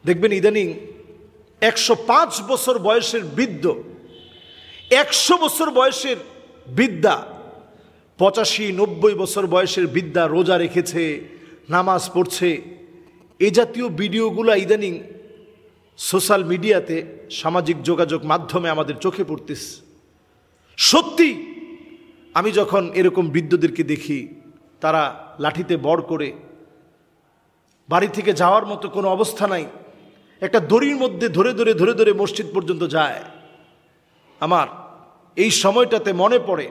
দেখবেন ইদানিং 105 বছর বয়সের বৃদ্ধ, 100 বছর বয়সের বৃদ্ধা, 85-90 বছর বয়সের বৃদ্ধা রোজা রেখেছে, নামাজ পড়ছে। এ জাতীয় ভিডিওগুলো ইদানিং সোশ্যাল মিডিয়াতে, সামাজিক যোগাযোগ মাধ্যমে আমাদের চোখে পড়তেছে। সত্যি আমি যখন এরকম বৃদ্ধদেরকে দেখি, তারা লাঠিতে বর করে, বাড়ি থেকে যাওয়ার মতো কোনো অবস্থা নাই, একটা দড়ির মধ্যে ধরে ধরে মসজিদ পর্যন্ত যায়। আমার এই সময়টাতে মনে পড়ে,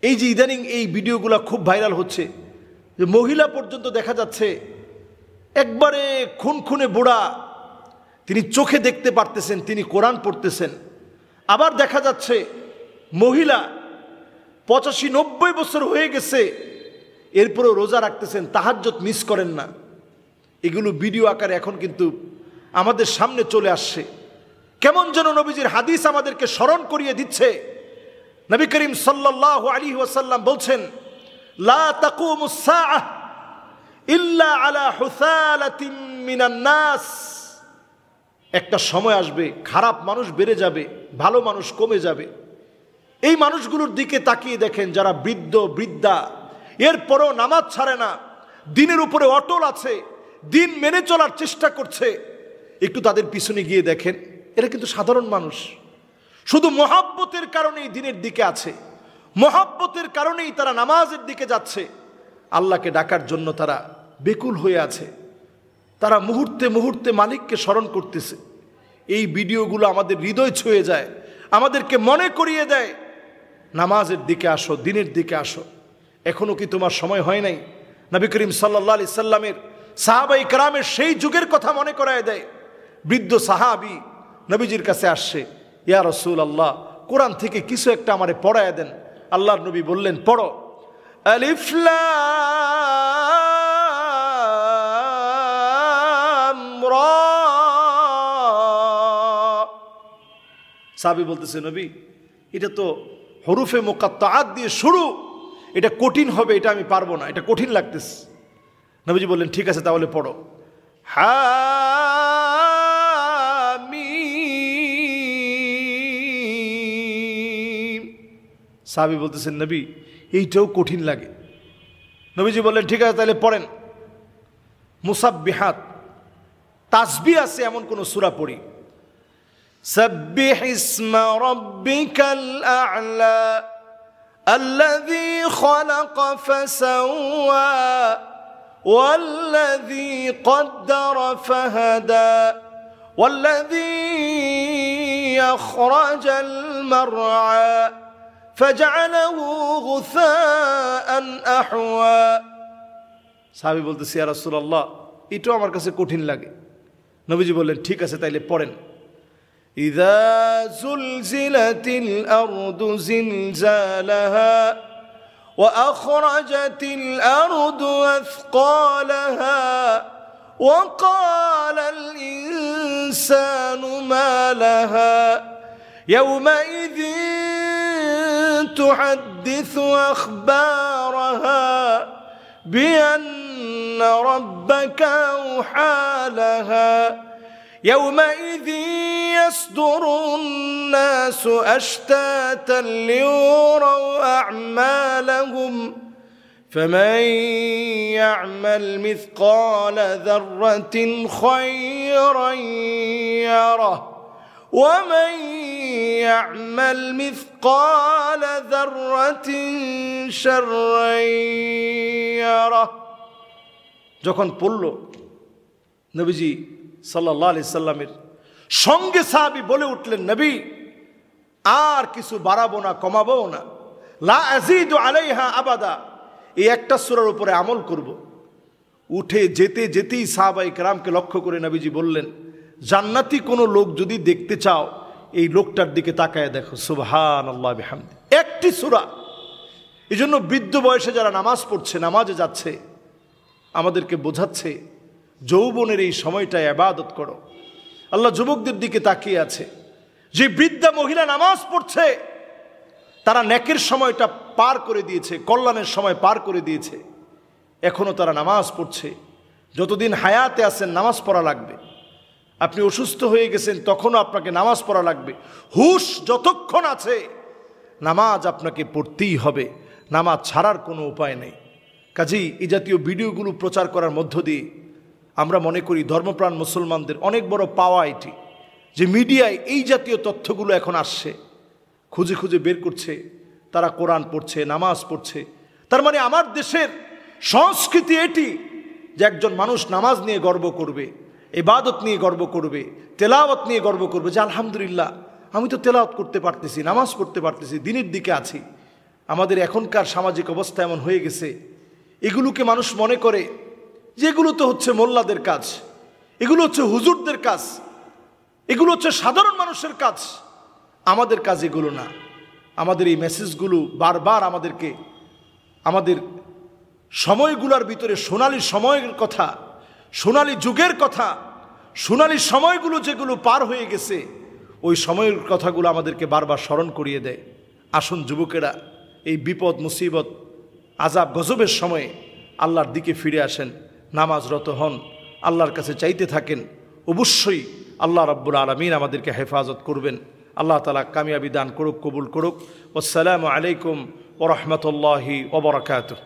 এই যে ইদানিং এই ভিডিওগুলো খুব ভাইরাল হচ্ছে, যে মহিলা পর্যন্ত দেখা যাচ্ছে একবারে খুনখুনে বুড়া, তিনি চোখে দেখতে পারতেছেন, তিনি কোরআন পড়তেছেন। আবার দেখা যাচ্ছে মহিলা 85-90 বছর হয়ে গেছে, এরপরেও রোজা রাখতেছেন, তাহাজ্জুদ মিস করেন না। এগুলো ভিডিও আকারে এখন কিন্তু আমাদের সামনে চলে আসছে। কেমন যেন নবীজির হাদিস আমাদেরকে স্মরণ করিয়ে দিচ্ছে। নবী করিম সাল্লাল্লাহু আলাইহি ওয়াসাল্লাম বলছেন, লা তাকুমুস সাআহ ইল্লা আলা হুসালাতিন মিনান নাস। একটা সময় আসবে, খারাপ মানুষ বেড়ে যাবে, ভালো মানুষ কমে যাবে। এই মানুষগুলোর দিকে তাকিয়ে দেখেন, যারা বৃদ্ধ বৃদ্ধা, এরপরও নামাজ ছাড়ে না, দিনের উপরে অটল আছে, দিন মেনে চলার চেষ্টা করছে। একটু তাদের পিছনে গিয়ে দেখেন, এরা কিন্তু সাধারণ মানুষ, শুধু মহব্বতের কারণেই দিনের দিকে আছে, মহব্বতের কারণেই তারা নামাজের দিকে যাচ্ছে, আল্লাহকে ডাকার জন্য তারা বেকুল হয়ে আছে, তারা মুহূর্তে মুহূর্তে মালিককে স্মরণ করতেছে। এই ভিডিওগুলো আমাদের হৃদয় ছুঁয়ে যায়, আমাদেরকে মনে করিয়ে দেয়, নামাজের দিকে আসো, দিনের দিকে আসো। এখনো কি তোমার সময় হয় নাই? নবী করিম সাল্লাল্লাহু আলাইহি সাল্লামের সাহাবায়ে কেরামের সেই যুগের কথা মনে করায় দেয়। বৃদ্ধ সাহাবী নবীজির কাছে আসছে, ইয়া রাসূলুল্লাহ, কোরআন থেকে কিছু একটা আমারে পড়ায় দেন। আল্লাহর নবী বললেন, পড়ো, আলিফ লাম রা। সাহাবী বলতেছে, নবী, এটা তো হরুফে মুকাত্তাআত দিয়ে শুরু, এটা কঠিন হবে, এটা আমি পারবো না, এটা কঠিন লাগতেছে। নবীজি বললেন, ঠিক আছে তাহলে পড়ো, হামিম। সাহাবী বলতেছেন, নবী, এইটাও কঠিন লাগে। নবীজি বললেন, ঠিক আছে তাহলে পড়েন, মুসাব্বিহাত, তাসবিহ আছে এমন কোন সূরা পড়ি। সাব্বিহ ইসমা রাব্বিকাল আ'লা আল্লাযী খালাকা ফাসাওয়া والذي قدر فهدى والذي أخرج المرعى فجعله غثاء أحوى। সাহাবী বলতেছে, ইয়া রাসূলুল্লাহ, এটাও আমার কাছে কঠিন লাগে। নবীজি বললেন, ঠিক আছে তাইলে পড়েন, ইযা যুলজিলাতিল আরদু জিলজালাহা وأخرجت الأرض أثقالها وقال الإنسان ما لها يومئذ تحدث أخبارها بأن ربك أوحى لها يومئذ يصدر الناس أشتاتا ليروا أعمالهم فمن يعمل مثقال ذرة خيرا يره ومن يعمل مثقال ذرة شرا يره। যখন পড়ল, নবীজি সাল্লাল্লাহু আলাইহি সাল্লামের সঙ্গে সাহাবী বলে উঠলেন, নবী, আর কিছু বাড়াবো না, কমাবো না, লা আযীদু আলাইহা আবাদা, এই একটা সূরার উপরে আমল করব। উঠে যেতেই সাহাবায়ে কেরামকে লক্ষ্য করে নবীজি বললেন, জান্নাতি কোনো লোক যদি দেখতে চাও, এই লোকটার দিকে তাকায় দেখো। সুবহানাল্লাহ বিহামদি, একটি সূরা। এজন্য বৃদ্ধ বয়সে যারা নামাজ পড়ছে, নামাজে যাচ্ছে, আমাদেরকে বোঝাচ্ছে, যৌবনের এই সময়টায় ইবাদত করো। আল্লাহ যুবকদের দিকে তাকিয়ে আছে। যে বৃদ্ধা মহিলা নামাজ পড়ছে, তারা নেকের সময়টা পার করে দিয়েছে, কল্যাণের সময় পার করে দিয়েছে, এখনো তারা নামাজ পড়ছে। যতদিন হায়াতে আছেন নামাজ পড়া লাগবে। আপনি অসুস্থ হয়ে গেছেন, তখনও আপনাকে নামাজ পড়া লাগবে। হুশ যতক্ষণ আছে নামাজ আপনাকে পড়তেই হবে, নামাজ ছাড়ার কোনো উপায় নেই। কাজেই এই জাতীয় ভিডিওগুলো প্রচার করার মধ্য দিয়ে আমরা মনে করি ধর্মপ্রাণ মুসলমানদের অনেক বড় পাওয়া এটি, যে মিডিয়ায় এই জাতীয় তথ্যগুলো এখন আসছে, খুঁজে খুঁজে বের করছে, তারা কোরআন পড়ছে, নামাজ পড়ছে। তার মানে আমার দেশের সংস্কৃতি এটি যে একজন মানুষ নামাজ নিয়ে গর্ব করবে, ইবাদত নিয়ে গর্ব করবে, তেলাওয়াত নিয়ে গর্ব করবে, যে আলহামদুলিল্লাহ আমি তো তেলাওয়াত করতে পারতেছি, নামাজ পড়তে পারতেছি, দিনের দিকে আছি। আমাদের এখনকার সামাজিক অবস্থা এমন হয়ে গেছে, এগুলোকে মানুষ মনে করে যে এগুলো তো হচ্ছে মোল্লাদের কাজ, এগুলো হচ্ছে হুজুরদের কাজ, এগুলো হচ্ছে সাধারণ মানুষের কাজ। আমাদের কাজ এগুলো না। আমাদের এই মেসেজগুলো বারবার আমাদেরকে আমাদের সময়গুলোর ভিতরে সোনালী সময়ের কথা, সোনালী যুগের কথা, সোনালী সময়গুলো যেগুলো পার হয়ে গেছে ওই সময়ের কথাগুলো আমাদেরকে বারবার স্মরণ করিয়ে দেয়। আসুন যুবকেরা, এই বিপদ মুসিবত আজাব গজবের সময়ে আল্লাহর দিকে ফিরে আসেন, নামাজরত হন, আল্লাহর কাছে চাইতে থাকেন। অবশ্যই আল্লাহ রাব্বুল আলামিন আমাদেরকে হেফাজত করবেন। আল্লাহ তাআলা কামিয়াবি দান করুক, কবুল করুক। আসসালামু আলাইকুম ওয়া রাহমাতুল্লাহি ওয়া বারাকাতুহু।